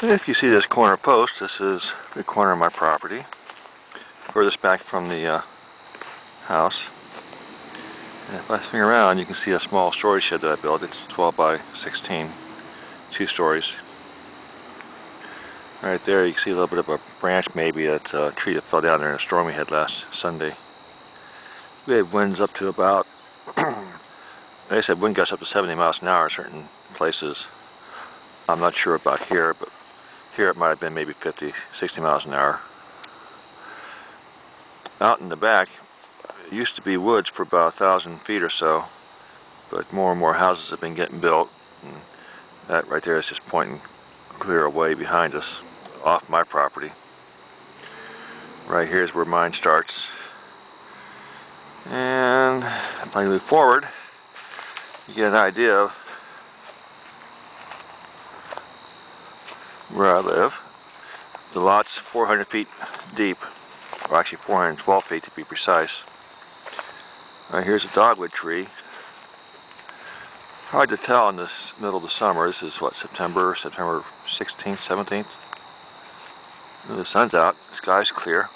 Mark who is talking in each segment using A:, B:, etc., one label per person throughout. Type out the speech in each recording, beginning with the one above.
A: If you see this corner post, this is the corner of my property, furthest back from the house. And if I swing around, you can see a small storage shed that I built. It's 12 by 16, 2 stories. Right there you can see a little bit of a branch, maybe that's a tree that fell down there in a storm we had last Sunday. We had winds up to about, they said wind gusts up to 70 miles an hour in certain places. I'm not sure about here, but here it might have been maybe 50, 60 miles an hour. Out in the back, it used to be woods for about 1,000 feet or so, but more and more houses have been getting built, and that right there is just pointing clear away behind us, off my property. Right here is where mine starts. And if I move forward, you get an idea of where I live. The lot's 400 feet deep, or actually 412 feet to be precise. Right here's a dogwood tree. Hard to tell in the middle of the summer. This is what, September 16th, 17th? The sun's out, the sky's clear.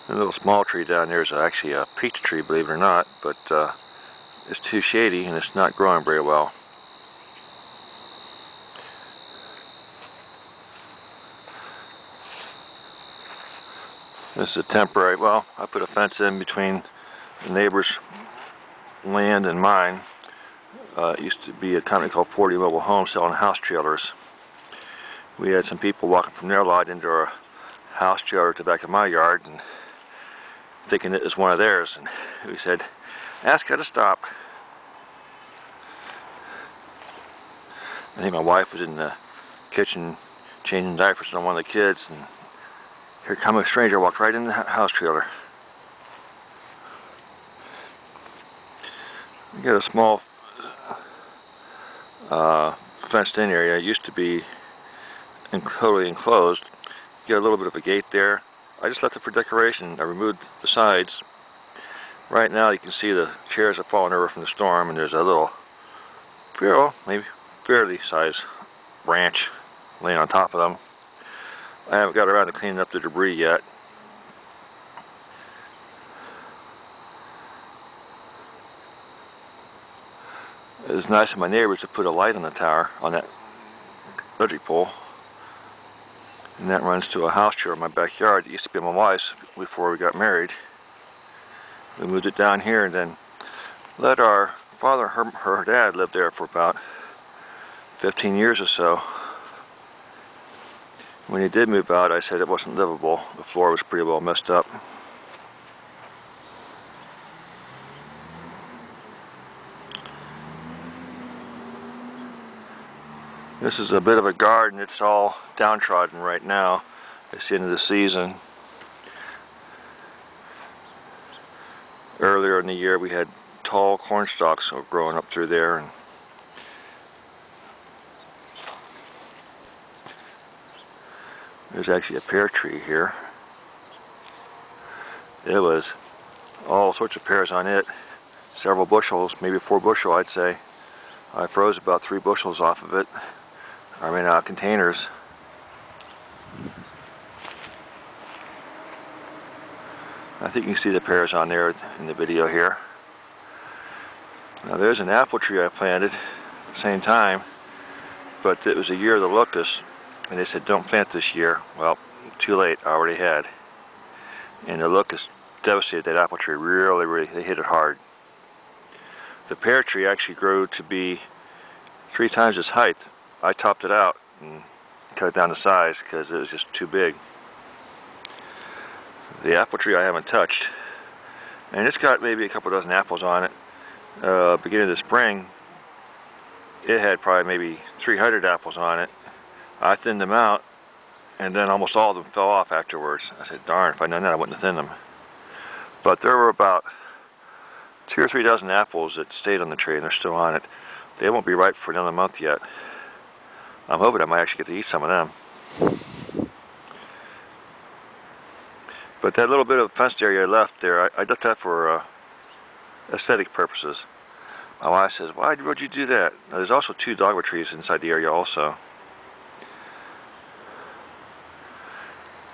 A: The little small tree down there is actually a peach tree, believe it or not, but it's too shady and it's not growing very well. This is a temporary, well, I put a fence in between the neighbor's land and mine. It used to be a company called 40 Mobile Homes selling house trailers. We had some people walking from their lot into our house trailer at the back of my yard and thinking it was one of theirs, and we said, ask her to stop. I think my wife was in the kitchen changing diapers on one of the kids, and here come a stranger, walked right in the house trailer. We got a small fenced in area. It used to be totally enclosed. You got a little bit of a gate there. I just left it for decoration. I removed the sides. Right now you can see the chairs have fallen over from the storm, and there's a little, maybe fairly sized branch laying on top of them. I haven't got around to cleaning up the debris yet. It was nice of my neighbors to put a light on the tower, on that electric pole. And that runs to a house trailer in my backyard. It used to be my wife's before we got married. We moved it down here and then let our father, her dad, live there for about 15 years or so. When he did move out, I said it wasn't livable. The floor was pretty well messed up. This is a bit of a garden. It's all downtrodden right now. It's the end of the season. Earlier in the year we had tall corn stalks growing up through there, and there's actually a pear tree here. It was all sorts of pears on it. Several bushels, maybe 4 bushel I'd say. I froze about 3 bushels off of it. I ran out of containers. I think you can see the pears on there in the video here. Now there's an apple tree I planted at the same time, but it was a year of the locust, and they said don't plant this year. Well, too late, I already had. And the locust devastated that apple tree really, they hit it hard. The pear tree actually grew to be 3 times its height. I topped it out and cut it down to size because it was just too big. The apple tree I haven't touched, and it's got maybe a couple dozen apples on it. Beginning of the spring, it had probably maybe 300 apples on it. I thinned them out, and then almost all of them fell off afterwards. I said, darn, if I'd known that I wouldn't have thinned them. But there were about 2 or 3 dozen apples that stayed on the tree, and they're still on it. They won't be ripe for another month yet. I'm hoping I might actually get to eat some of them. But that little bit of fenced area left there, I left that for aesthetic purposes. My wife says, why would you do that? Now, there's also 2 dogwood trees inside the area also.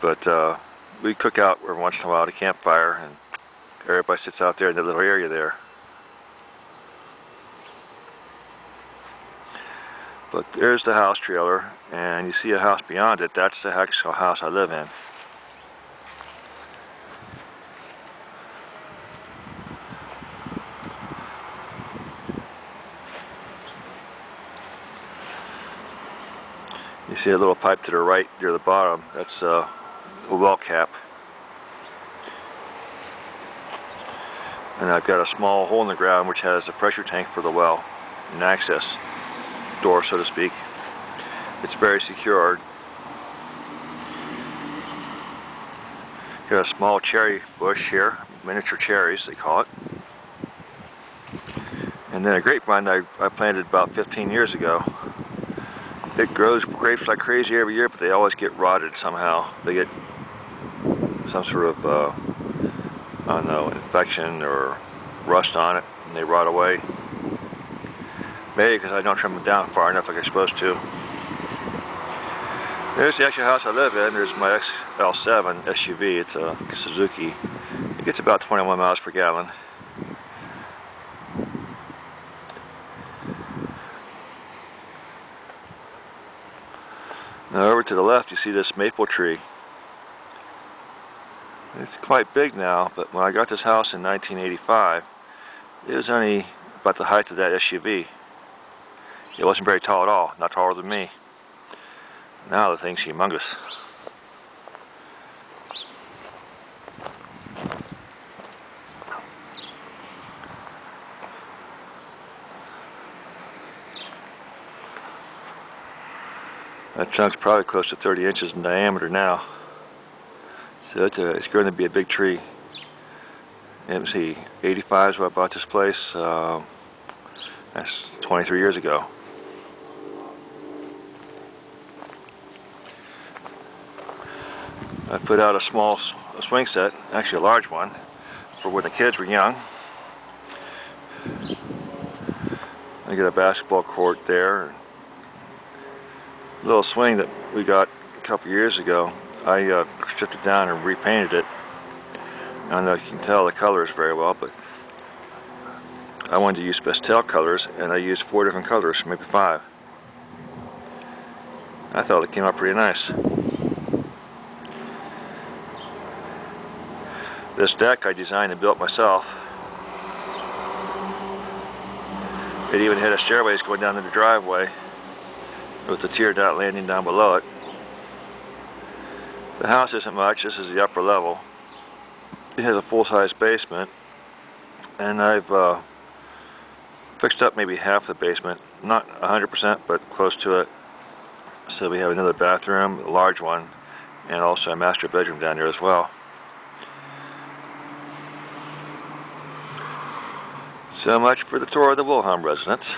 A: But we cook out every once in a while at a campfire, and everybody sits out there in the little area there. But there's the house trailer, and you see a house beyond it. That's the actual house I live in. You see a little pipe to the right near the bottom. That's a well cap. And I've got a small hole in the ground which has a pressure tank for the well, an access door, so to speak. It's very secured. Got a small cherry bush here, miniature cherries they call it. And then a grapevine I planted about 15 years ago. It grows grapes like crazy every year, but they always get rotted somehow. They get some sort of, I don't know, infection or rust on it, and they rot away. Maybe because I don't trim them down far enough like I'm supposed to. There's the actual house I live in. There's my XL7 SUV. It's a Suzuki. It gets about 21 miles per gallon. Now over to the left you see this maple tree. It's quite big now, but when I got this house in 1985, it was only about the height of that SUV. It wasn't very tall at all, not taller than me. Now the thing's humongous. That chunk's probably close to 30 inches in diameter now. So it's going to be a big tree. Let me see, 85 is when I bought this place. That's 23 years ago. I put out a small swing set, actually a large one, for when the kids were young. I got a basketball court there. A little swing that we got a couple years ago. I stripped it down and repainted it. I don't know if you can tell the colors very well, but I wanted to use pastel colors, and I used 4 different colors, maybe 5. I thought it came out pretty nice. This deck I designed and built myself. It even had a stairways going down to the driveway with the tier dot landing down below it. The house isn't much. This is the upper level. It has a full-size basement, and I've fixed up maybe half the basement, not 100%, but close to it. So we have another bathroom, a large one, and also a master bedroom down there as well. So much for the tour of the Wilhelm Residence.